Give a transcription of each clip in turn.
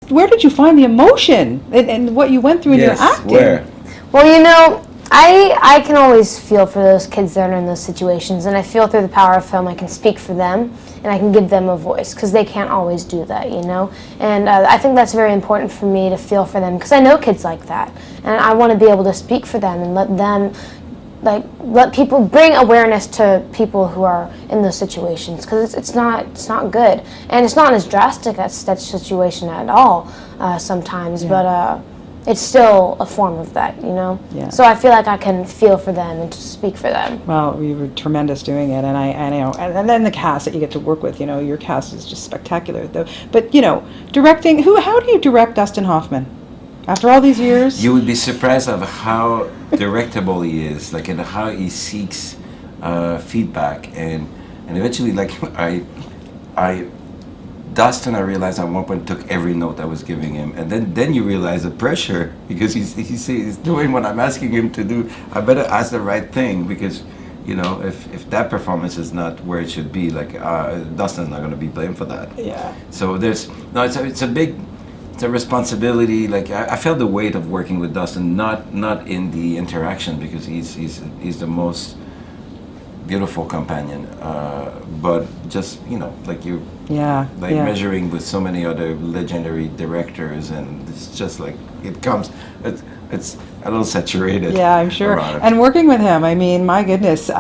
where did you find the emotion and what you went through in your acting? Where? Well, I can always feel for those kids that are in those situations, and I feel through the power of film I can speak for them, and I can give them a voice, because they can't always do that, And I think that's very important for me to feel for them, because I know kids like that, and I want to be able to speak for them and let them, let people bring awareness to people who are in those situations, because it's not good, and it's not as drastic as that situation at all sometimes, but. It's still a form of that, Yeah. So I feel like I can feel for them and to speak for them. Well, you were tremendous doing it, and I know, and then the cast that you get to work with, your cast is just spectacular, though. But directing, how do you direct Dustin Hoffman? After all these years, You would be surprised of how directable he is, and how he seeks feedback, and eventually, Dustin, I realized at one point took every note I was giving him, and then you realize the pressure, because he's doing what I'm asking him to do. I better ask the right thing, because if that performance is not where it should be, Dustin's not going to be blamed for that. Yeah. So it's a responsibility. I felt the weight of working with Dustin, not in the interaction, because he's the most beautiful companion, but just measuring with so many other legendary directors, and it's just it's a little saturated. Yeah, I'm sure. And working with him, my goodness,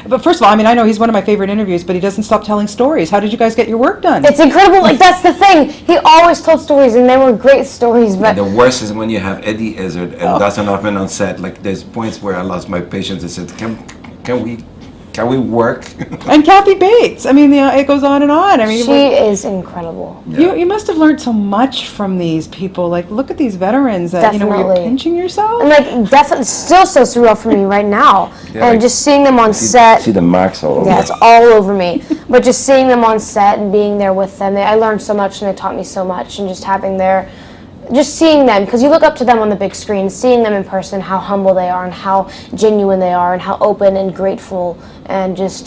but first of all, I know he's one of my favorite interviews, but he doesn't stop telling stories. How did you guys get your work done? It's incredible. That's the thing. He always told stories, and they were great stories. But the worst is when you have Eddie Izzard and Dustin Hoffman on set. There's points where I lost my patience and said, can we work? And Kathy Bates. It goes on and on. She is incredible. Yeah. You must have learned so much from these people. Look at these veterans that where you're pinching yourself. And definitely still so surreal for me right now. Yeah, and just seeing them on set. See the marks all over. Yeah, it's all over me. But just seeing them on set and being there with them, I learned so much, and they taught me so much. And just seeing them, because you look up to them on the big screen, seeing them in person, how humble they are and how genuine they are and how open and grateful and just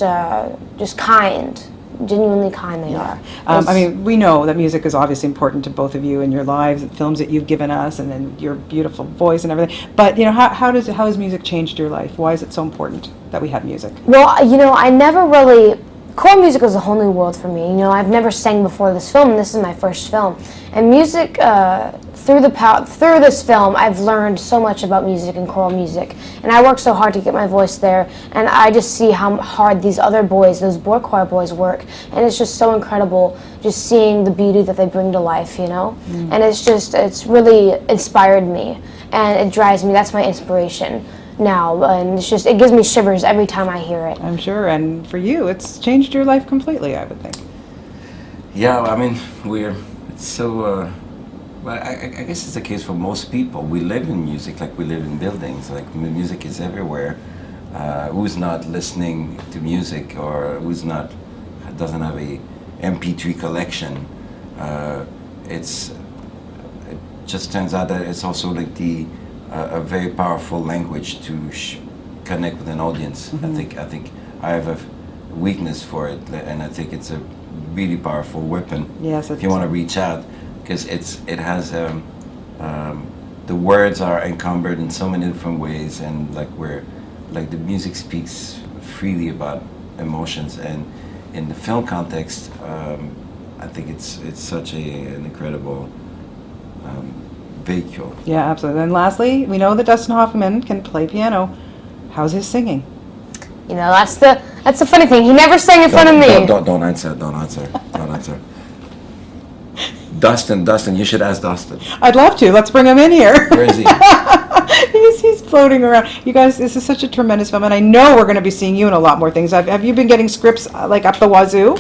kind, genuinely kind they are. We know that music is obviously important to both of you in your lives, and films that you've given us, and then your beautiful voice and everything. But how has music changed your life? Why is it so important that we have music? Well, I never really. Choral music was a whole new world for me. I've never sang before this film, and this is my first film. And music, through this film, I've learned so much about music and choral music. And I worked so hard to get my voice there, and I just see how hard these other boys, those Boychoir boys, work. And it's just so incredible just seeing the beauty that they bring to life, And it's really inspired me, and it drives me. That's my inspiration now, and it gives me shivers every time I hear it. I'm sure, and for you, it's changed your life completely, I would think. Yeah, it's so, I guess it's the case for most people. We live in music like we live in buildings, music is everywhere. Who's not listening to music, or doesn't have a MP3 collection? It just turns out that it's also a very powerful language to connect with an audience. Mm-hmm. I think I have a weakness for it, and I think it's a really powerful weapon. Yes, if you want to reach out, because it has the words are encumbered in so many different ways, and the music speaks freely about emotions, and in the film context, I think it's such an incredible vehicle. Yeah, absolutely. And lastly, we know that Dustin Hoffman can play piano. How's his singing? That's the funny thing. He never sang in front of me. Don't answer. Dustin, you should ask Dustin. I'd love to. Let's bring him in here. Where is he? He's floating around. You guys, this is such a tremendous film, and I know we're going to be seeing you in a lot more things. Have you been getting scripts up the wazoo?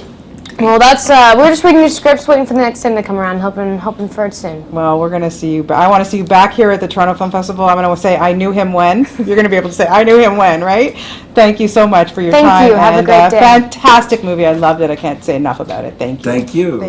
Well, we're just reading your scripts, waiting for the next time to come around, hoping for it soon. Well, we're going to see you. I want to see you back here at the Toronto Film Festival. I'm going to say, I knew him when. You're going to be able to say, I knew him when, right? Thank you so much for your time. Thank you. Have a great day. Fantastic movie. I loved it. I can't say enough about it. Thank you. Thank you.